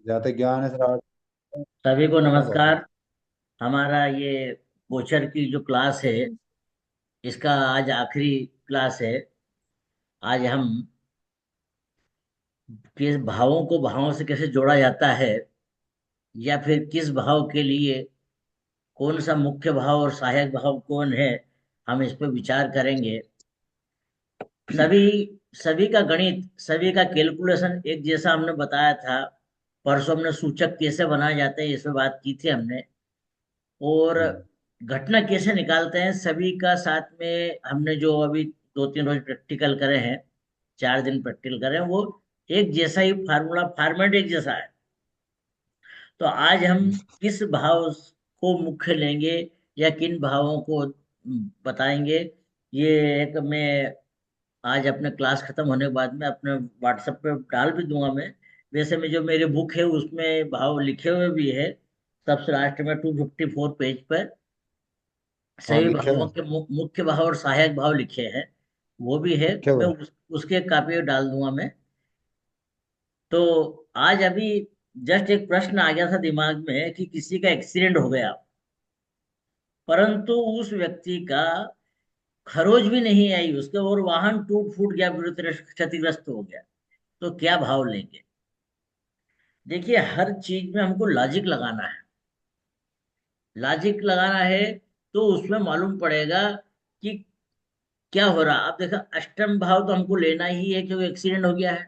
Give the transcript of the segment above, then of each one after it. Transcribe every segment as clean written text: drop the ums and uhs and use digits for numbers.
जाते ज्ञान है सर। सभी को क्या बात है। नमस्कार। हमारा ये गोचर की जो क्लास है, इसका आज आखिरी क्लास है। आज हम किस भावों को भावों से कैसे जोड़ा जाता है, या फिर किस भाव के लिए कौन सा मुख्य भाव और सहायक भाव कौन है, हम इस पर विचार करेंगे। सभी सभी का गणित, सभी का कैलकुलेशन एक जैसा हमने बताया था। परसों हमने सूचक कैसे बनाए जाते हैं इस पे बात की थी हमने। और हम्म। घटना कैसे निकालते हैं सभी का साथ में हमने जो अभी 2-3 रोज प्रैक्टिकल करे हैं, 4 दिन प्रैक्टिकल करे हैं, वो एक जैसा ही फार्मूला फॉर्मेट एक जैसा है। तो आज हम किस भाव को मुख्य लेंगे या किन भावों को बताएंगे, ये एक मैं आज अपने क्लास खत्म होने के बाद में अपने व्हाट्सएप पे डाल भी दूंगा मैं। वैसे में जो मेरी बुक है उसमें भाव लिखे हुए भी है, सबसे लास्ट में 254 पेज पर हाँ, सभी लिखे भावों हुए के मुख्य भाव और सहायक भाव लिखे हैं। वो भी है, लिखे मैं हुए उसके एक कॉपी डाल दूंगा मैं। तो आज अभी जस्ट एक प्रश्न आ गया था दिमाग में कि किसी का एक्सीडेंट हो गया, परंतु उस व्यक्ति का खरोच भी नहीं आई उसके, और वाहन टूट फूट गया, बुरी तरह क्षतिग्रस्त हो गया। तो क्या भाव लेंगे? देखिए, हर चीज में हमको लॉजिक लगाना है। लॉजिक लगाना है तो उसमें मालूम पड़ेगा कि क्या हो रहा। आप देखा, अष्टम भाव तो हमको लेना ही है क्योंकि एक्सीडेंट हो गया है।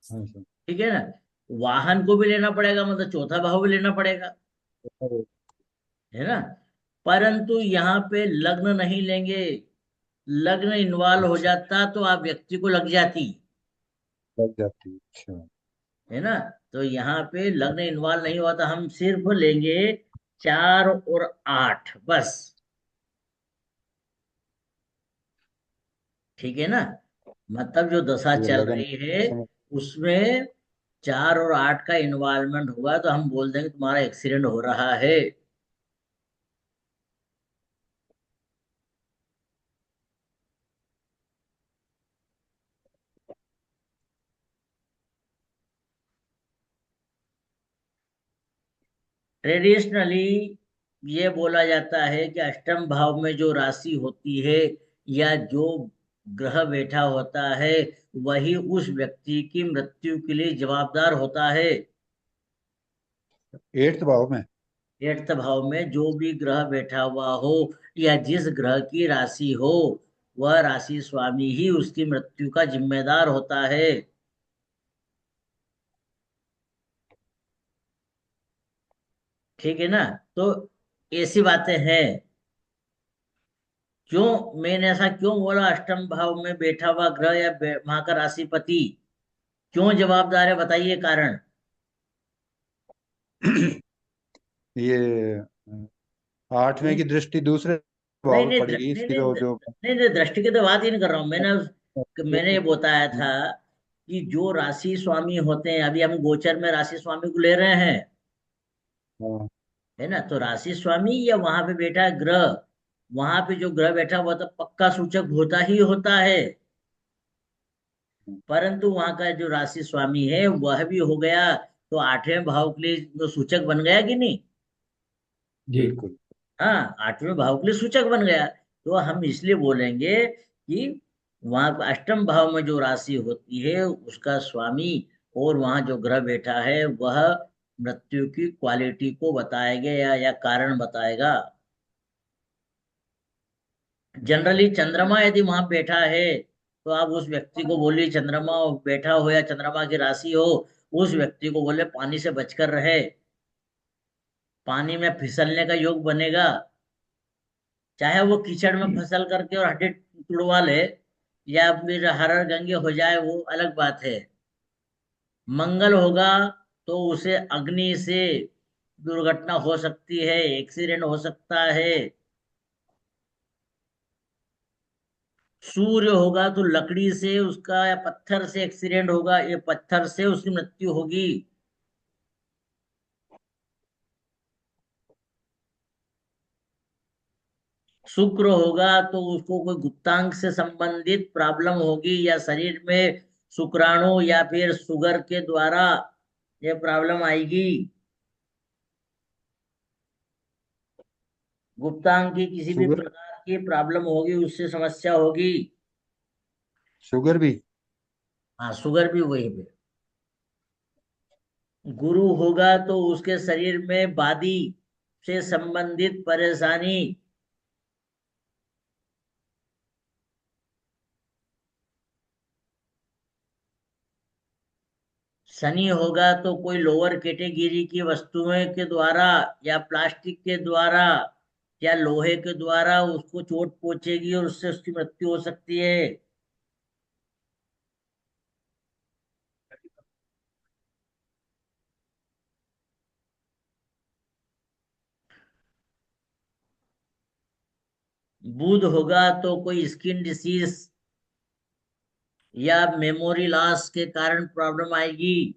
हाँ सर। ठीक है ना? वाहन को भी लेना पड़ेगा, मतलब चौथा भाव भी लेना पड़ेगा, है ना? परंतु यहाँ पे लग्न नहीं लेंगे। लग्न इन्वॉल्व हो अच्छा, जाता तो आप व्यक्ति को लग जाती, लग जाती है। अच्छा। है ना? तो यहाँ पे लग्न इन्वॉल्व नहीं हुआ, तो हम सिर्फ लेंगे 4 और 8 बस। ठीक है ना? मतलब जो दशा ये चल लगन रही है समझ। उसमें 4 और 8 का इन्वॉल्वमेंट हुआ, तो हम बोल देंगे तुम्हारा एक्सीडेंट हो रहा है। ट्रेडिशनली ये बोला जाता है कि अष्टम भाव में जो राशि होती है या जो ग्रह बैठा होता है, वही उस व्यक्ति की मृत्यु के लिए जवाबदार होता है। एट्थ भाव में। 8th भाव में जो भी ग्रह बैठा हुआ हो या जिस ग्रह की राशि हो, वह राशि स्वामी ही उसकी मृत्यु का जिम्मेदार होता है। ठीक है ना? तो ऐसी बातें हैं। क्यों मैंने ऐसा क्यों बोला, अष्टम भाव में बैठा हुआ ग्रह या वहां का राशिपति क्यों जवाबदार है, बताइए कारण। ये आठवें हम्म? की दृष्टि दूसरे नहीं भाव में नहीं पड़ेगी, नहीं इसकी नहीं तो जो नहीं नहीं, दृष्टि की तो बात ही नहीं कर रहा हूँ मैंने। मैंने ये बताया था कि जो राशि स्वामी होते हैं, अभी हम गोचर में राशि स्वामी को ले रहे हैं, हाँ, है ना? तो राशि स्वामी या वहां पे बैठा ग्रह, वहां पे जो ग्रह बैठा हुआ तो पक्का सूचक होता ही होता है। परंतु वहां का जो राशि स्वामी है वह भी हो गया, तो 8वें भाव के लिए जो सूचक बन गया कि नहीं? जी बिल्कुल। हाँ, 8वें भाव के लिए सूचक बन गया। तो हम इसलिए बोलेंगे कि वहां पर अष्टम भाव में जो राशि होती है उसका स्वामी, और वहां जो ग्रह बैठा है वह मृत्यु की क्वालिटी को बताएगा या कारण बताएगा। जनरली चंद्रमा यदि वहां बैठा है, तो आप उस व्यक्ति को बोलिए, चंद्रमा बैठा हो या चंद्रमा की राशि हो, उस व्यक्ति को बोले पानी से बचकर रहे। पानी में फिसलने का योग बनेगा, चाहे वो कीचड़ में फिसल करके और हड्डी तुड़वा ले, या फिर हर गंगे हो जाए, वो अलग बात है। मंगल होगा तो उसे अग्नि से दुर्घटना हो सकती है, एक्सीडेंट हो सकता है। सूर्य होगा तो लकड़ी से उसका या पत्थर से एक्सीडेंट होगा, या पत्थर से उसकी मृत्यु होगी। शुक्र होगा तो उसको कोई गुप्तांग से संबंधित प्रॉब्लम होगी, या शरीर में शुक्राणु या फिर शुगर के द्वारा ये प्रॉब्लम आएगी। गुप्तांग की किसी भी शुगर, प्रकार की प्रॉब्लम होगी, उससे समस्या होगी। शुगर भी। हाँ, शुगर भी वही पे। गुरु होगा तो उसके शरीर में वादी से संबंधित परेशानी। शनि होगा तो कोई लोअर कैटेगरी की वस्तुएं के द्वारा, या प्लास्टिक के द्वारा, या लोहे के द्वारा उसको चोट पहुंचेगी और उससे उसकी मृत्यु हो सकती है। बुध होगा तो कोई स्किन डिसीज या मेमोरी लॉस के कारण प्रॉब्लम आएगी।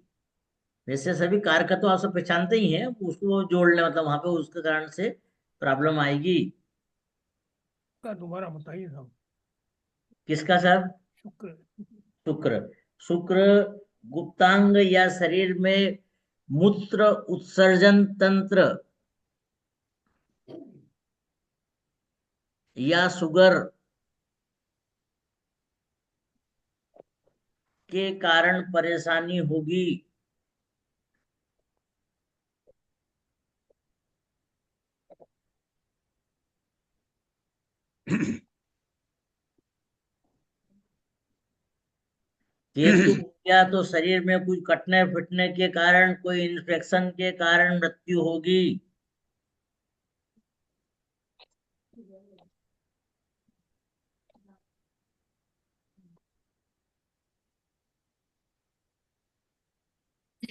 वैसे सभी कार का तो आप सब पहचानते ही हैं, उसको जोड़ ले, मतलब वहां पे उसके कारण से प्रॉब्लम आएगी। का दोबारा बताइए साहब। किसका सर? शुक्र। शुक्र। शुक्र गुप्तांग या शरीर में मूत्र उत्सर्जन तंत्र या शुगर के कारण परेशानी होगी। केतु हो गया तो शरीर में कुछ कटने फिटने के कारण, कोई इन्फेक्शन के कारण मृत्यु होगी।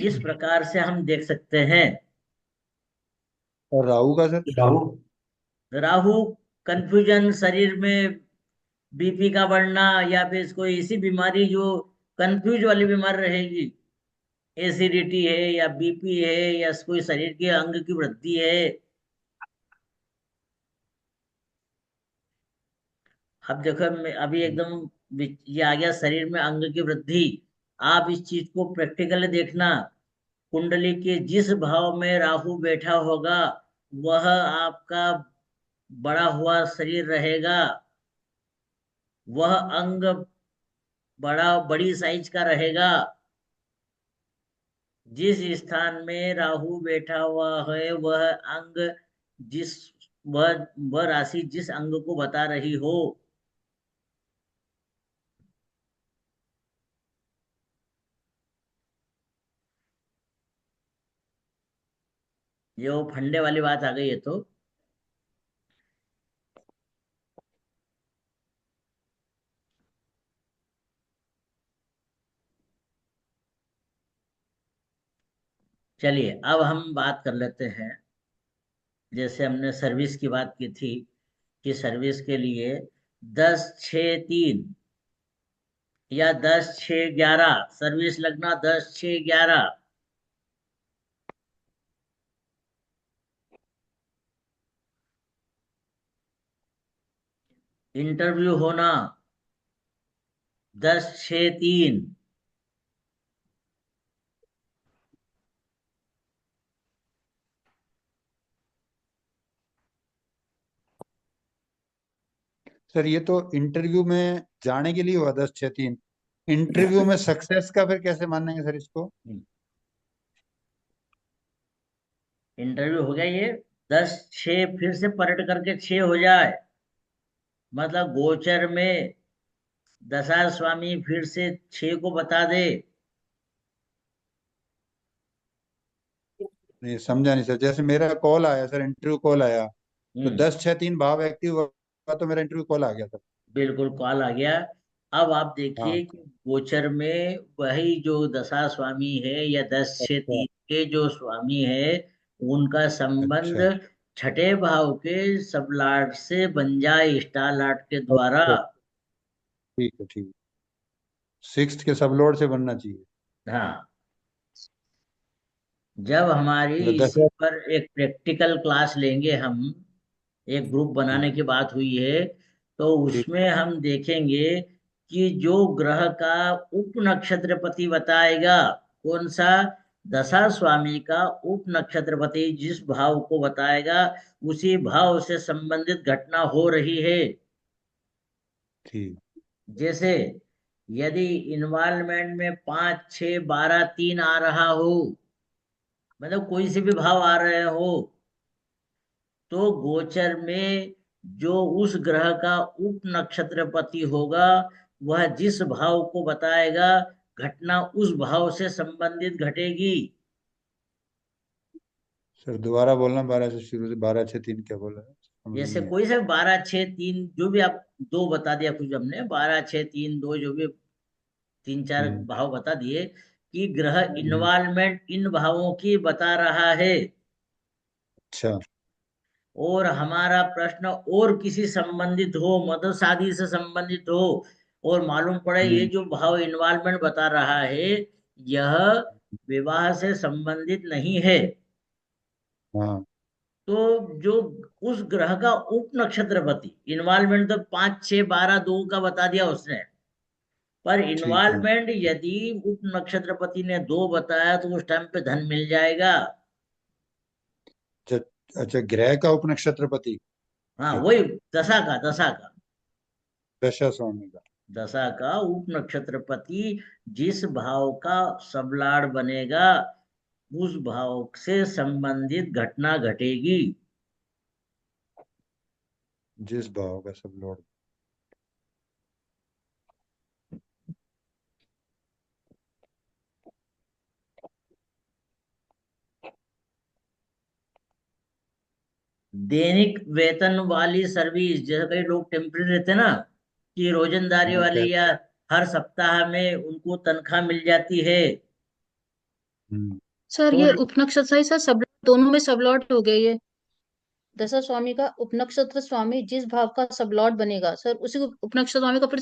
इस प्रकार से हम देख सकते हैं। और राहु का सर? राहु। राहु कंफ्यूजन, शरीर में बीपी का बढ़ना, या फिर कोई ऐसी बीमारी जो कंफ्यूज वाली बीमारी रहेगी। एसिडिटी है, या बीपी है, या कोई शरीर के अंग की वृद्धि है। अब देखो, अभी एकदम ये आ गया शरीर में अंग की वृद्धि। आप इस चीज को प्रैक्टिकली देखना। कुंडली के जिस भाव में राहु बैठा होगा, वह आपका बड़ा हुआ शरीर रहेगा। वह अंग बड़ी साइज का रहेगा। जिस स्थान में राहु बैठा हुआ है, वह अंग जिस वह राशि जिस अंग को बता रही हो। ये वो फंडे वाली बात आ गई है तो। चलिए, अब हम बात कर लेते हैं। जैसे हमने सर्विस की बात की थी, कि सर्विस के लिए 10-6-3 या 10-6-11 सर्विस लगना, 10-6-11। इंटरव्यू होना 10-6-3। सर ये तो इंटरव्यू में जाने के लिए हुआ 10-6-3। इंटरव्यू में सक्सेस का फिर कैसे मानेंगे सर इसको? इंटरव्यू हो गया ये। 10-6 फिर से पलट करके 6 हो जाए, मतलब गोचर में दशा स्वामी फिर से 6 को बता दे। नहीं समझा नहीं सर। जैसे मेरा कॉल आया सर, इंटरव्यू कॉल आया, तो हम्म 10-6-3 भाव एक्टिव हुआ तो मेरा इंटरव्यू कॉल आ गया सर। बिल्कुल कॉल आ गया। अब आप देखिए हाँ। कि गोचर में वही जो दशा स्वामी है, या दस छह अच्छा। तीन के जो स्वामी है, उनका संबंध अच्छा। छठे भाव के सब लॉर्ड से बन जाए, स्टार लॉर्ड के द्वारा। अच्छा। ठीक है, ठीक है। सिक्स्थ के सब लॉर्ड से बनना चाहिए। हाँ। जब हमारी मतलब इसी 10। पर एक प्रैक्टिकल क्लास लेंगे हम, एक ग्रुप बनाने की बात हुई है, तो ठीक। उसमें हम देखेंगे कि जो ग्रह का उप नक्षत्रपति बताएगा, कौन सा? दशा स्वामी का उप नक्षत्रपति जिस भाव को बताएगा उसी भाव से संबंधित घटना हो रही है। ठीक। जैसे यदि इन्वॉल्वमेंट में 5, 6, 12, 3 आ रहा हो, मतलब कोई से भी भाव आ रहे हो, तो गोचर में जो उस ग्रह का उप नक्षत्रपति होगा वह जिस भाव को बताएगा घटना उस भाव से संबंधित घटेगी। सर दोबारा बोलना, 12 से शुरू से, 12, 6, 3 क्या बोला है? समझ जैसे नहीं आया। कोई से 12, 6, 3 जो भी आप दो बता दिया कुछ हमने, 12, 6, 3, 2 जो भी 3, 4 हम्म। भाव बता दिए कि ग्रह हम्म। इन्वॉल्वमेंट इन भावों की बता रहा है। अच्छा। और हमारा प्रश्न और किसी संबंधित हो, मतलब शादी से संबंधित हो, और मालूम पड़े ये हम्म। जो भाव इन्वॉल्वमेंट बता रहा है यह विवाह से संबंधित नहीं है, हाँ। तो जो उस ग्रह का उप नक्षत्रपति, इन्वॉल्वमेंट तो 5, 6, 12, 2 का बता दिया उसने, पर ठीक है। इन्वॉल्वमेंट यदि उप नक्षत्रपति ने 2 बताया तो उस टाइम पे धन मिल जाएगा। अच्छा। अच्छा, ग्रह का उपनक्षत्रपति। हाँ ठीक वही, है। दशा का दशा स्वामी का। दशा का उप नक्षत्रपति जिस भाव का सबलाड़ बनेगा उस भाव से संबंधित घटना घटेगी। जिस भाव का सब लौट। दैनिक वेतन वाली सर्विस, जैसे कई लोग टेम्परेरी रहते हैं ना, कि रोजंदारी हाँ क्या। वाली, या हर सप्ताह में उनको तनख्वाह मिल जाती है। हम्म। सर तो ये उपनक्षत्र ही सर सब दोनों में सबलॉट हो गए ये। दशा स्वामी का उपनक्षत्र स्वामी जिस भाव का सबलॉट बनेगा सर उसी को उपनक्षत्र स्वामी का फिर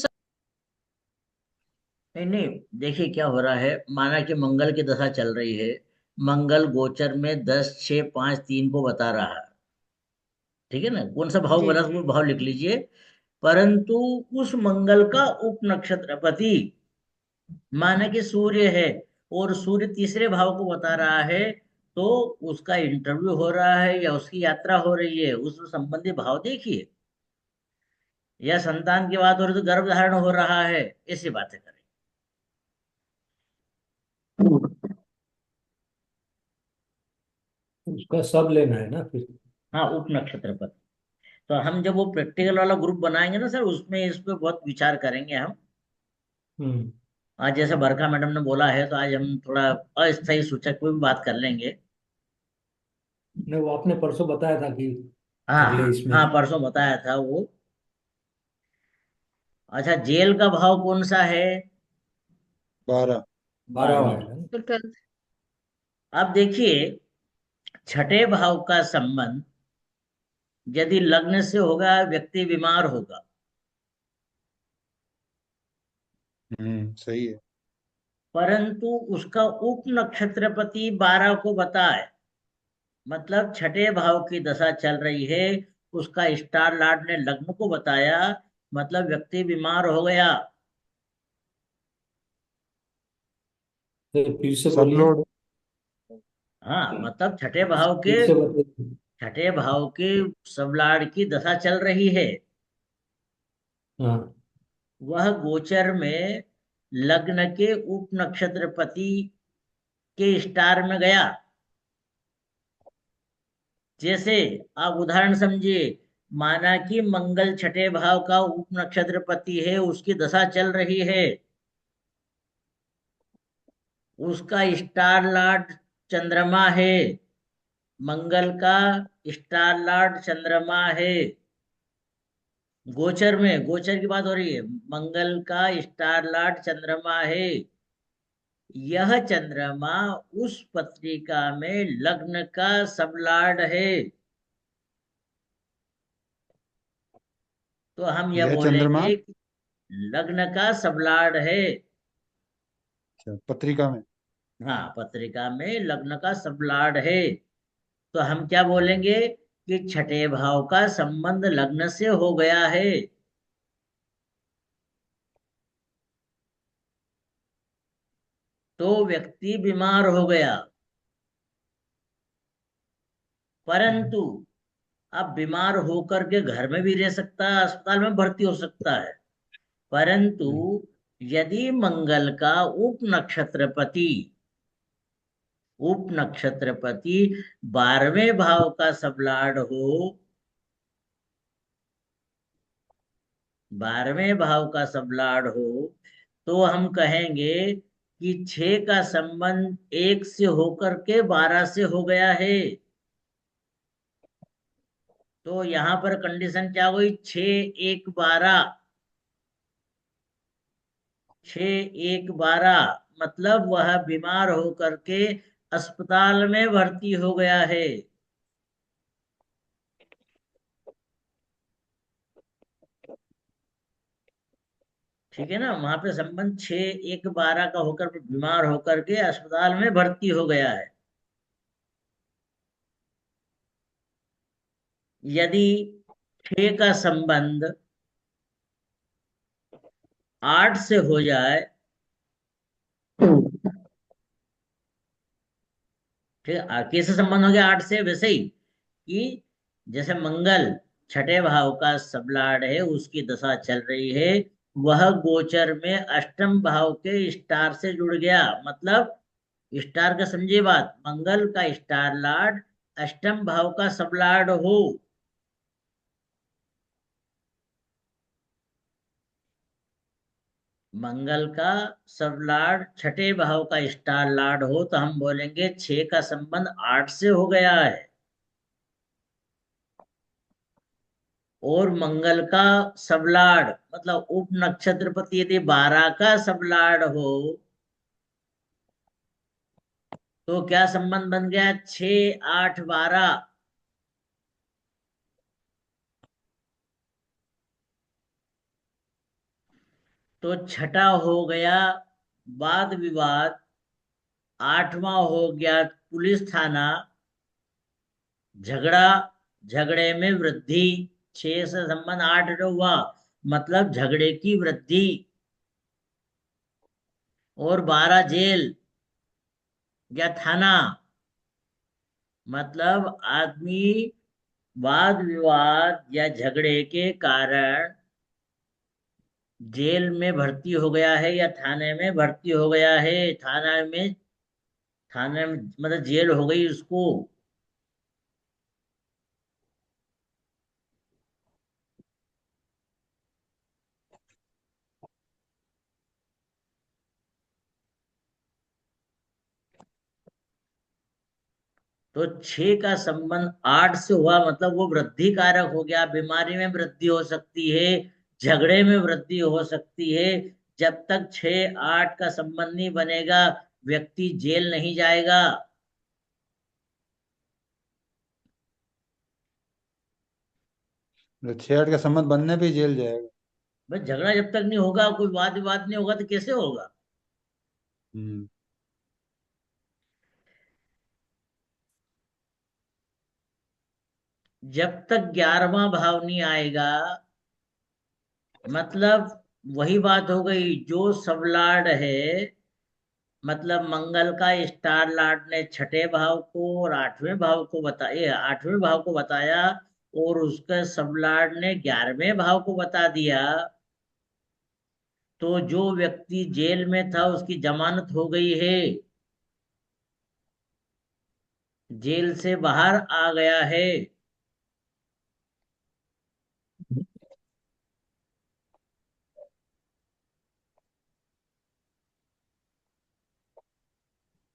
नहीं नहीं, देखिए क्या हो रहा है, माना कि मंगल की दशा चल रही है, मंगल गोचर में 10, 6, 5, 3 को बता रहा है, ठीक है ना, कौन सा भाव जी बोला वो भाव लिख लीजिए। परंतु उस मंगल का उप नक्षत्रपति माना कि सूर्य है, और सूर्य तीसरे भाव को बता रहा है, तो उसका इंटरव्यू हो रहा है या उसकी यात्रा हो रही है, उस संबंधी भाव देखिए, या संतान की बात हो रही तो गर्भ धारण हो रहा है, ऐसी बातें करें। उसका सब लेना है ना फिर। हाँ उप नक्षत्रपति, तो हम जब वो प्रैक्टिकल वाला ग्रुप बनाएंगे ना सर, उसमें इस पे बहुत विचार करेंगे हम। हम्म। आज जैसे बरखा मैडम ने बोला है तो आज हम थोड़ा अस्थायी सूचक पे भी बात कर लेंगे। नहीं, वो आपने परसों बताया था कि हाँ अगले हाँ इसमें। हाँ, परसों बताया था वो। अच्छा, जेल का भाव कौन सा है? 12। 12वां 12वां। है ना। फिर 12th। अब देखिए, छठे भाव का संबंध यदि लग्न से होगा, व्यक्ति बीमार होगा, सही है। परंतु उसका उप नक्षत्रपति 12 को बताए, मतलब छठे भाव की दशा चल रही है, उसका स्टार लॉर्ड ने लग्न को बताया, मतलब व्यक्ति बीमार हो गया। फिर से सब बोलिए। लोड। हाँ मतलब छठे भाव के, फिर से बताइए। छठे भाव के सबलाड़ की दशा चल रही है, हाँ। वह गोचर में लग्न के उप नक्षत्रपति के स्टार में गया। जैसे आप उदाहरण समझिए, माना कि मंगल छठे भाव का उप नक्षत्रपति है, उसकी दशा चल रही है, उसका स्टार लॉर्ड चंद्रमा है, मंगल का स्टार लॉर्ड चंद्रमा है। गोचर में, गोचर की बात हो रही है, मंगल का स्टार लॉर्ड चंद्रमा है। यह चंद्रमा उस पत्रिका में लग्न का सब लॉर्ड है, तो हम यह यह चंद्रमा। बोलेंगे कि लग्न का सब लॉर्ड है। अच्छा, पत्रिका में। हाँ पत्रिका में लग्न का सब लॉर्ड है, तो हम क्या बोलेंगे कि छठे भाव का संबंध लग्न से हो गया है। तो व्यक्ति बीमार हो गया, परंतु अब बीमार होकर के घर में भी रह सकता है, अस्पताल में भर्ती हो सकता है। परंतु यदि मंगल का उप नक्षत्रपति 12वें भाव का सबलाड हो, 12वें भाव का सबलाड हो, तो हम कहेंगे कि 6 का संबंध 1 से होकर के 12 से हो गया है। तो यहां पर कंडीशन क्या हुई? 6 1 12, 6 1 12, मतलब वह बीमार होकर के अस्पताल में भर्ती हो गया है। ठीक है ना? वहां पे संबंध 6 1 12 का होकर बीमार होकर के अस्पताल में भर्ती हो गया है। यदि 6 का संबंध 8 से हो जाए, ठीक है, कैसे संबंध हो गया 8 से? वैसे ही कि जैसे मंगल 6ठे भाव का सबलाड है, उसकी दशा चल रही है, वह गोचर में अष्टम भाव के स्टार से जुड़ गया। मतलब स्टार का समझिए बात, मंगल का स्टार लार्ड अष्टम भाव का सबलाड हो, मंगल का सबलाड 6ठे भाव का स्टार लार्ड हो, तो हम बोलेंगे 6 का संबंध 8 से हो गया है। और मंगल का सबलाड मतलब उप नक्षत्रपति यदि 12 का सबलाड हो, तो क्या संबंध बन गया? 6 8 12। तो छठा हो गया वाद विवाद, 8वां हो गया पुलिस थाना, झगड़ा, झगड़े में वृद्धि। 6 से संबंध 8 जो हुआ, मतलब झगड़े की वृद्धि। और 12 जेल या थाना, मतलब आदमी वाद विवाद या झगड़े के कारण जेल में भर्ती हो गया है या थाने में भर्ती हो गया है। थाने में मतलब जेल हो गई उसको। तो 6 का संबंध 8 से हुआ, मतलब वो वृद्धि कारक हो गया। बीमारी में वृद्धि हो सकती है, झगड़े में वृद्धि हो सकती है। जब तक 6 8 का संबंध नहीं बनेगा, व्यक्ति जेल नहीं जाएगा। तो 6 8 का संबंध बनने पे ही जेल जाएगा। बस झगड़ा जब तक नहीं होगा, कोई वाद विवाद नहीं होगा, तो कैसे होगा? हम्म। जब तक 11वां भाव नहीं आएगा, मतलब वही बात हो गई, जो सबलाड है, मतलब मंगल का स्टार लॉर्ड ने 6ठे भाव को और 8वें भाव को बताया, 8वें भाव को बताया, और उसका सब लॉर्ड ने 11वें भाव को बता दिया। तो जो व्यक्ति जेल में था उसकी जमानत हो गई है, जेल से बाहर आ गया है।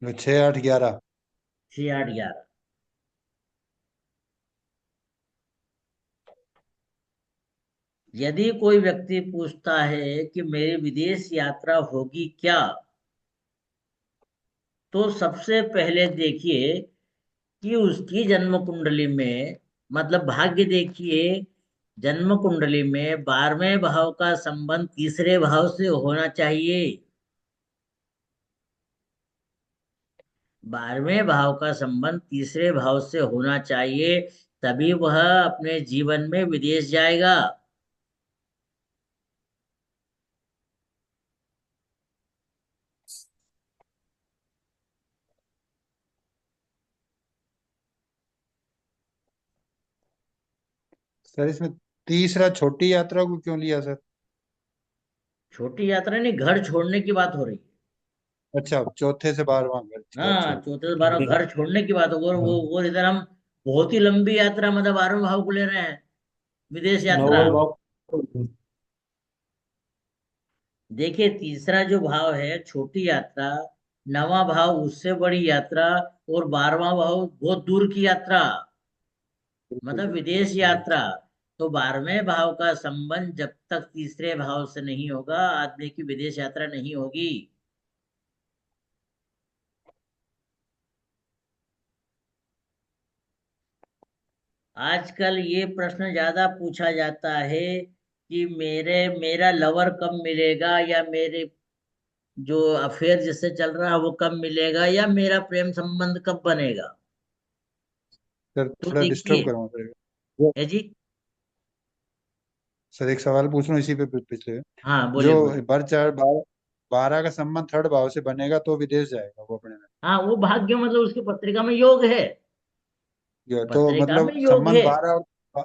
तो 6 8 11। 6 8 11। यदि कोई व्यक्ति पूछता है कि मेरी विदेश यात्रा होगी क्या, तो सबसे पहले देखिए कि उसकी जन्म कुंडली में, मतलब भाग्य देखिए, जन्म कुंडली में 12वें भाव का संबंध तीसरे भाव से होना चाहिए। 12वें भाव का संबंध तीसरे भाव से होना चाहिए, तभी वह अपने जीवन में विदेश जाएगा। सर इसमें तीसरा छोटी यात्रा को क्यों लिया सर? छोटी यात्रा नहीं, घर छोड़ने की बात हो रही है। अच्छा, चौथे से 12वां घर, अच्छा हाँ, अच्छा। चौथे से 12 ठीक है। घर छोड़ने की बात हो, हाँ, वो इधर हम बहुत ही लंबी यात्रा, मतलब 12वें भाव को ले रहे हैं, विदेश यात्रा। नौवे भाव। देखिए, तीसरा जो भाव है छोटी यात्रा, नवा भाव उससे बड़ी यात्रा, और 12वां भाव बहुत दूर की यात्रा, बिल्कुल मतलब बिल्कुल विदेश जी। यात्रा। तो 12वें भाव का संबंध जब तक तीसरे भाव से नहीं होगा, आदमी की विदेश यात्रा नहीं होगी। आजकल ये प्रश्न ज्यादा पूछा जाता है कि मेरा लवर कब मिलेगा, या मेरे जो अफेयर जिससे चल रहा है वो कब मिलेगा, या मेरा प्रेम संबंध कब बनेगा। सर तो थोड़ा डिस्टर्ब देखिए, करूँगा सर। है जी। सर एक सवाल पूछ रहा हूँ इसी पे पिछले। हाँ, जो बोलिए बोलिए। बर चार 12 का संबंध थर्ड भाव से बनेगा तो विदेश जाएगा वो अपने में। हाँ, वो भाग्य, मतलब उसकी पत्रिका में योग है, तो पत्रिका में मतलब योग संबंध है।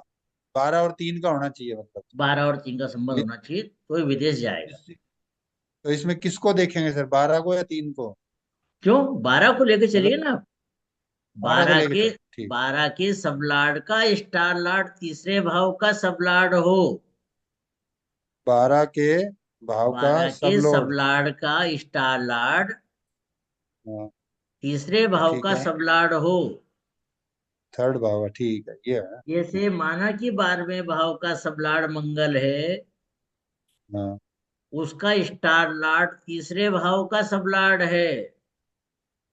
12 और 3 का होना चाहिए मतलब। 12 और 3 का संबंध ये- होना चाहिए तो ये विदेश जाएगा। इस, तो इसमें किसको देखेंगे सर, 12 को या 3 को? क्यों, 12 को लेके मतलब चलिए ना। 12 को 12 लेके के चल, ठीक। 12 के सबलाड का स्टार लार्ड तीसरे भाव का सबलाड हो। 12 के भाव का 12 सब के लोड। सबलाड का स्टार लार्ड हाँ, तीसरे भाव ठीक का है। सबलाड हो। थर्ड भाव, ठीक है, ये है। जैसे माना कि 12वें भाव का सबलाड मंगल है, हाँ उसका स्टार लार्ड तीसरे भाव का सबलाड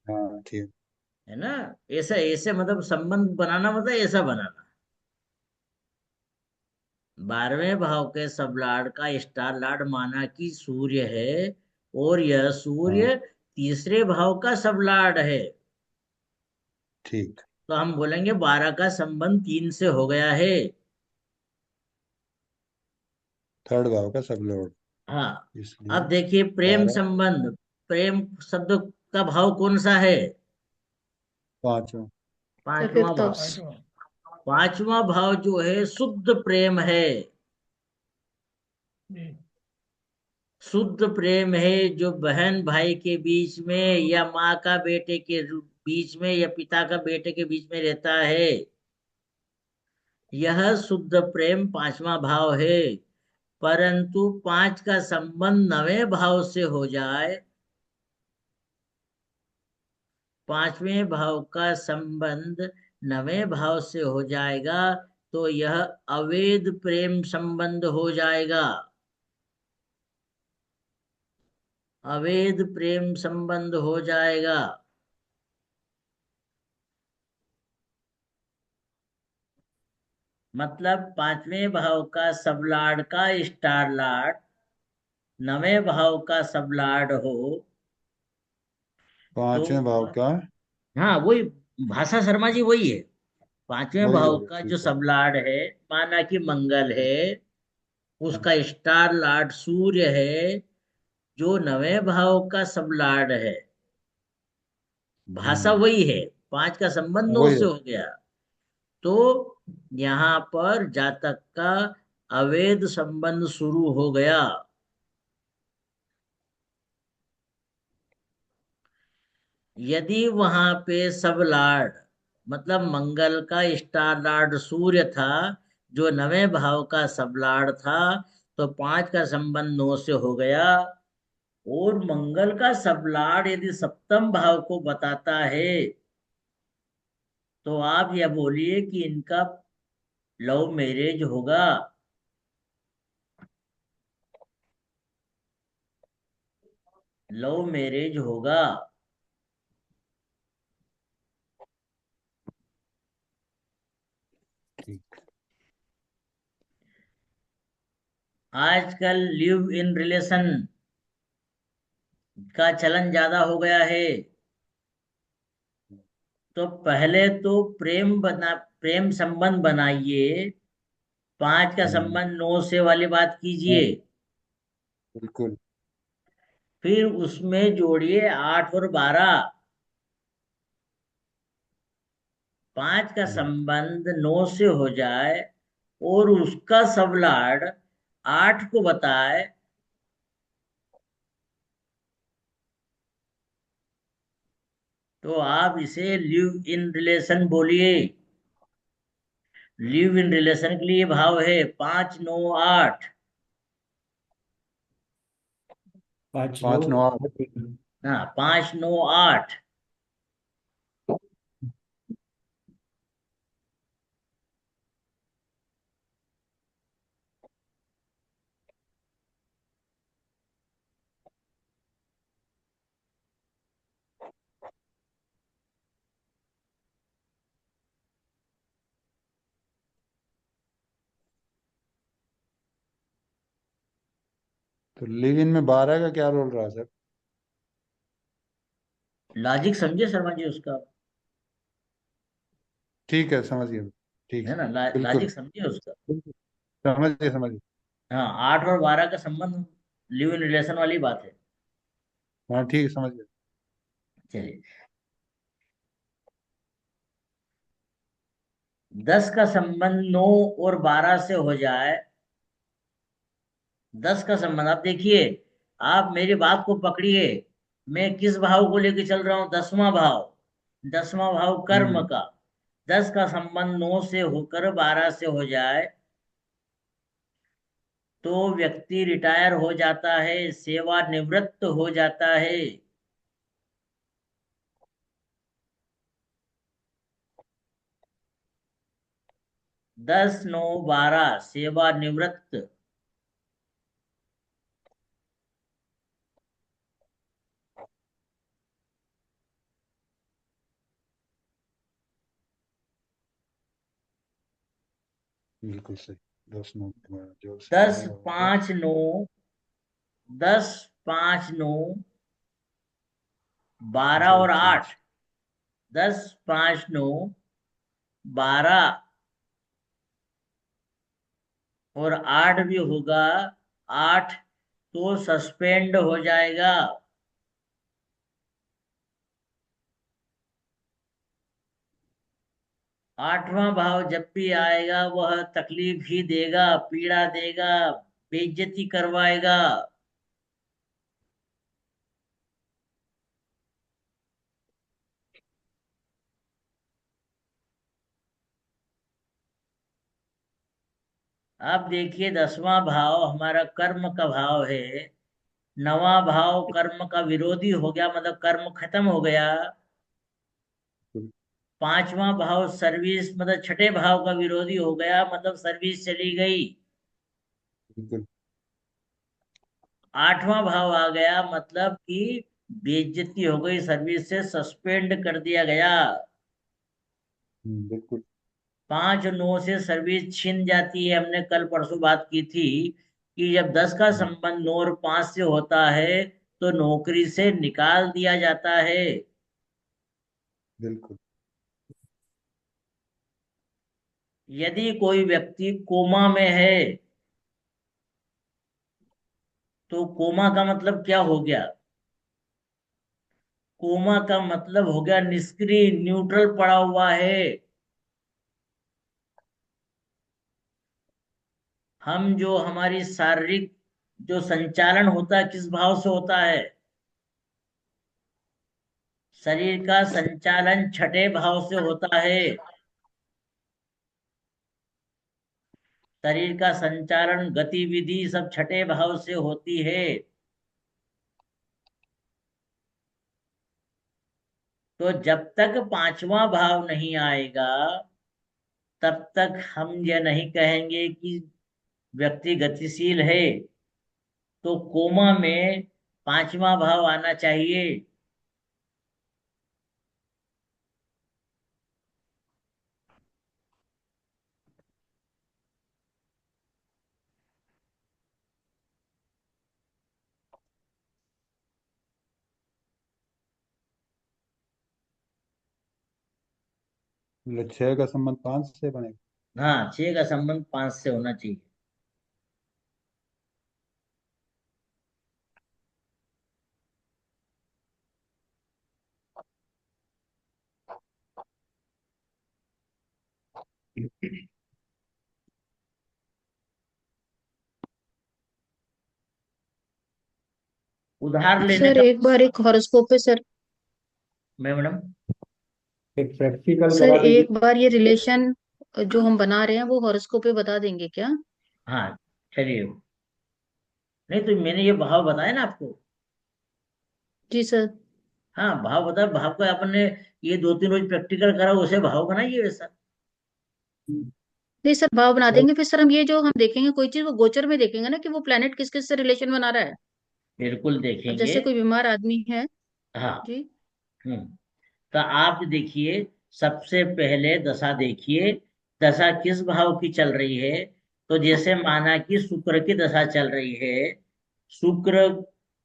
हाँ ठीक। है ना। ऐसा ऐसे मतलब संबंध बनाना, मतलब ऐसा बनाना। 12वें भाव के सब लॉर्ड का स्टार लॉर्ड माना कि सूर्य है, और यह हाँ सूर्य तीसरे भाव का सब लॉर्ड है। ठीक। तो हम बोलेंगे 12 का संबंध 3 से हो गया है। थर्ड भाव का सब लोड, हाँ। इसलिए अब देखिए, प्रेम 12। संबंध, प्रेम शब्द का भाव कौन सा है? पांचवा। पांचवा फिफ्थ भाव। हाउस। पांचवा भाव जो है शुद्ध प्रेम है। शुद्ध प्रेम है, जो बहन भाई के बीच में, या माँ का बेटे के बीच में, या पिता का बेटे के बीच में रहता है। यह शुद्ध प्रेम पांचवा भाव है। परंतु 5 का संबंध 9वें भाव से हो जाए, 5वें भाव का संबंध 9वें भाव से हो जाएगा, तो यह अवैध प्रेम संबंध हो जाएगा। अवैध प्रेम संबंध हो जाएगा। मतलब 5वें भाव का सबलाड का स्टार लार्ड 9वें भाव का सबलाड हो, तो पांचवें भाव का हाँ, वही भाषा शर्मा जी, वही है। 5वें वही भाव हो गया, का जो ठीक है। सबलाड है, माना कि मंगल है, हाँ, उसका स्टार लार्ड सूर्य है, जो 9वें भाव का सबलाड है। भाषा हम्म, वही है। 5 का संबंध 9 वही से है। हो गया। तो यहाँ पर जातक का अवैध संबंध शुरू हो गया। यदि वहां पे सब लॉर्ड, मतलब मंगल का स्टार लॉर्ड सूर्य था, जो 9वें भाव का सब लॉर्ड था, तो 5 का संबंध 9 से हो गया। और मंगल का सब लॉर्ड यदि सप्तम भाव को बताता है, तो आप यह बोलिए कि इनका लव मैरिज होगा। लव मैरिज होगा। ठीक। आजकल लिव इन रिलेशन का चलन ज्यादा हो गया है। तो पहले तो प्रेम संबंध बनाइए। 5 का हम्म, संबंध 9 से वाली बात हाँ, कीजिए। बिल्कुल। फिर उसमें जोड़िए 8 और 12। 5 का हाँ, संबंध 9 से हो जाए, और उसका सबलॉर्ड 8 को बताए, तो आप इसे लिव इन रिलेशन बोलिए। लिव इन रिलेशन के लिए भाव है 5 9 8। 5 9 5 9 8। हाँ, 5 9 8। तो लिव इन में 12 का क्या रोल रहा सर? लॉजिक समझे शर्मा जी उसका? ठीक है, समझ गया। ठीक है है। ना, बिल्कुल। लॉजिक समझे उसका? बिल्कुल। समझ गए, समझ गए। हाँ, 8 और 12 का संबंध लिव इन रिलेशन वाली बात है। हाँ ठीक है, समझ गए। चलिए, 10 का संबंध 9 और 12 से हो जाए। 10 का संबंध, आप देखिए, आप मेरी बात को पकड़िए। मैं किस भाव को लेके चल रहा हूं? 10वां भाव। 10वां भाव कर्म हम्म। का। 10 का संबंध 9 से होकर 12 से हो जाए तो व्यक्ति रिटायर हो जाता है, सेवानिवृत्त हो जाता है। 10 9 12 सेवानिवृत्त। बिल्कुल सही। 10 9 जो से दस बनेगा होगा। पाँच नौ 10 5 9 12 जो और चीज। 8। 10 5 9 12 और 8 भी होगा। 8 तो सस्पेंड हो जाएगा। 8वां भाव जब भी आएगा वह तकलीफ ही देगा, पीड़ा देगा, बेइज्जती करवाएगा। अब देखिए, 10वां भाव हमारा कर्म का भाव है। 9वां भाव कर्म का विरोधी हो गया, मतलब कर्म खत्म हो गया। 5वां भाव सर्विस, मतलब छठे भाव का विरोधी हो गया, मतलब सर्विस चली गई। बिल्कुल। 8वां भाव आ गया, मतलब कि बेइज्जती हो गई, सर्विस से सस्पेंड कर दिया गया। बिल्कुल। 5 9 से सर्विस छिन जाती है। हमने कल परसों बात की थी कि जब 10 का हम्म, संबंध 9 और 5 से होता है तो नौकरी से निकाल दिया जाता है। बिल्कुल। यदि कोई व्यक्ति कोमा में है तो कोमा का मतलब क्या हो गया? कोमा का मतलब हो गया निष्क्रिय, न्यूट्रल पड़ा हुआ है। हम जो हमारी शारीरिक जो संचालन होता है किस भाव से होता है? शरीर का संचालन छठे भाव से होता है। शरीर का संचालन, गतिविधि सब छठे भाव से होती है। तो जब तक 5वां भाव नहीं आएगा तब तक हम यह नहीं कहेंगे कि व्यक्ति गतिशील है। तो कोमा में 5वां भाव आना चाहिए। मतलब 6 का संबंध 5 से बनेगा। हाँ, 6 का संबंध 5 से होना चाहिए। उधार लेने सर का। एक बार एक हॉरोस्कोप पे सर, मैडम, एक प्रैक्टिकल सर करा दीजिए। एक बार ये रिलेशन जो हम बना रहे हैं वो हॉरोस्कोप पे बता देंगे क्या? हाँ चलिए। नहीं तो मैंने ये भाव बताया ना आपको। जी सर। हाँ भाव बताया, भाव का आपने ये 2-3 रोज प्रैक्टिकल करा, उसे भाव बनाइए वैसा। नहीं सर, भाव बना देंगे, फिर सर हम ये जो हम देखेंगे कोई चीज वो गोचर में देखेंगे ना कि वो प्लेनेट किस किस से रिलेशन बना रहा है। बिल्कुल अब देखेंगे। जैसे कोई बीमार आदमी है। हाँ। जी। हम्म। तो आप देखिए, सबसे पहले दशा देखिए, दशा किस भाव की चल रही है। तो जैसे माना कि शुक्र की दशा चल रही है, शुक्र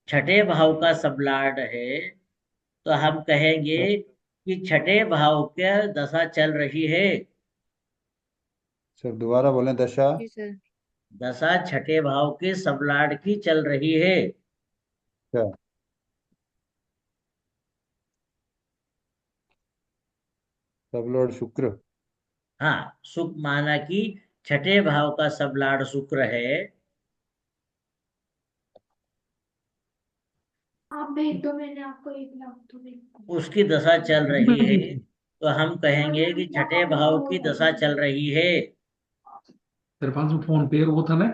छठे भाव का सबलॉर्ड है, तो हम कहेंगे कि छठे भाव के दशा चल रही है। सर दोबारा बोलें, दशा। जी सर। दशा छठे भाव के सबलॉर्ड की चल रही है। क्या? सब लॉर्ड शुक्र। हाँ, शुक्र माना कि छठे भाव का सबलॉर्ड शुक्र है, आप भेज दो, मैंने आपको 1 लाख तो भेज दो। उसकी दशा चल रही है। तो हम कहेंगे कि छठे भाव की दशा चल रही है। तेरे पास में फोन पे वो था ना।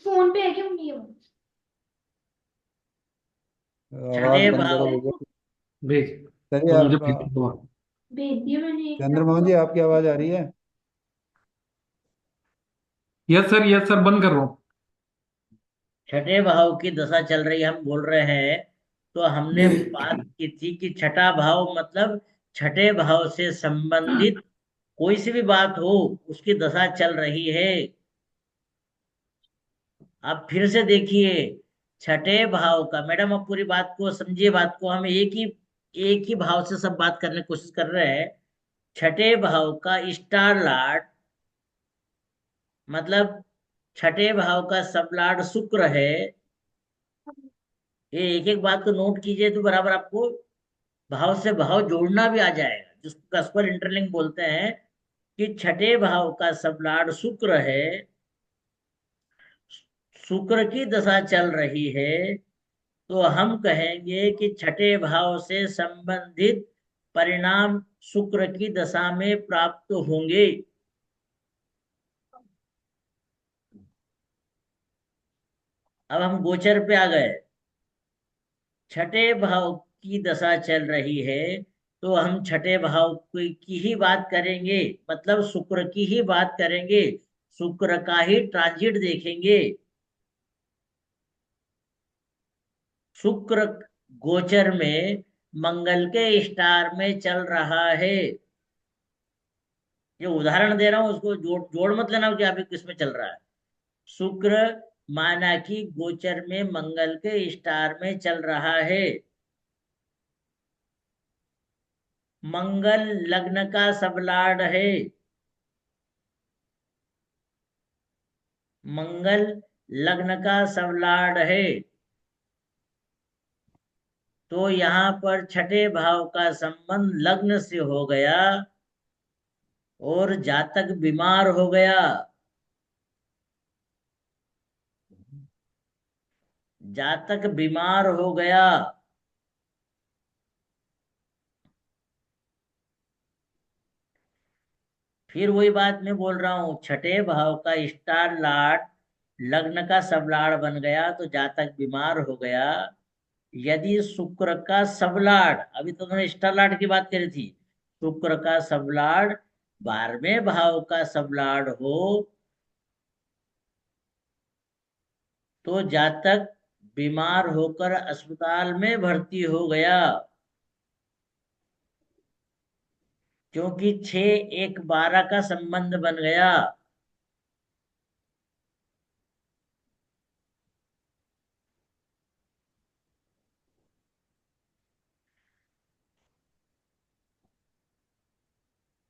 फोन पे है क्यों नहीं है वो? आवाज छठे बंद करो भाव। भैया। भेज। चलिए तो मुझे आप भेज दो। भेज दिया मैंने 1 लाख चंद्रमोहन तो। जी, आपकी आवाज आ रही है? यस सर बंद कर रहा हूँ। छठे भाव की दशा चल रही है, हम बोल रहे हैं। तो हमने बात की थी कि छठा भाव मतलब छठे भाव से संबंधित कोई सी भी बात हो, उसकी दशा चल रही है। आप फिर से देखिए, छठे भाव का, मैडम आप पूरी बात को समझिए, बात को हम एक ही भाव से सब बात करने की कोशिश कर रहे हैं। छठे भाव का स्टार लॉर्ड मतलब छठे भाव का सब लॉर्ड शुक्र है। ये एक एक बात को नोट कीजिए तो बराबर आपको भाव से भाव जोड़ना भी आ जाएगा, जिसको परस्पर इंटरलिंक बोलते हैं। कि छठे भाव का सब लॉर्ड शुक्र है, शुक्र की दशा चल रही है, तो हम कहेंगे कि छठे भाव से संबंधित परिणाम शुक्र की दशा में प्राप्त होंगे। अब हम गोचर पे आ गए। छठे भाव की दशा चल रही है, तो हम छठे भाव की ही बात करेंगे, मतलब शुक्र की ही बात करेंगे, शुक्र का ही ट्रांजिट देखेंगे। शुक्र गोचर में मंगल के स्टार में चल रहा है। ये उदाहरण दे रहा हूं, उसको जोड़ जोड़ मत लेना कि अभी किस में चल रहा है। शुक्र माना कि गोचर में मंगल के स्टार में चल रहा है। मंगल लग्न का सबलॉर्ड है। मंगल लग्न का सबलॉर्ड है। तो यहाँ पर छठे भाव का संबंध लग्न से हो गया और जातक बीमार हो गया। जातक बीमार हो गया। फिर वही बात मैं बोल रहा हूं, छठे भाव का स्टार लॉर्ड लग्न का सबलॉर्ड बन गया तो जातक बीमार हो गया। यदि शुक्र का सबलॉर्ड, अभी तो तुमने स्टार लॉर्ड की बात करी थी, शुक्र का सबलॉर्ड 12वें भाव का सबलॉर्ड हो, तो जातक बीमार होकर अस्पताल में भर्ती हो गया। क्योंकि 6-1-12 का संबंध बन गया।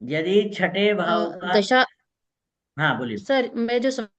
यदि छठे भाव का। दशा। हाँ बोलिए। सर मैं जो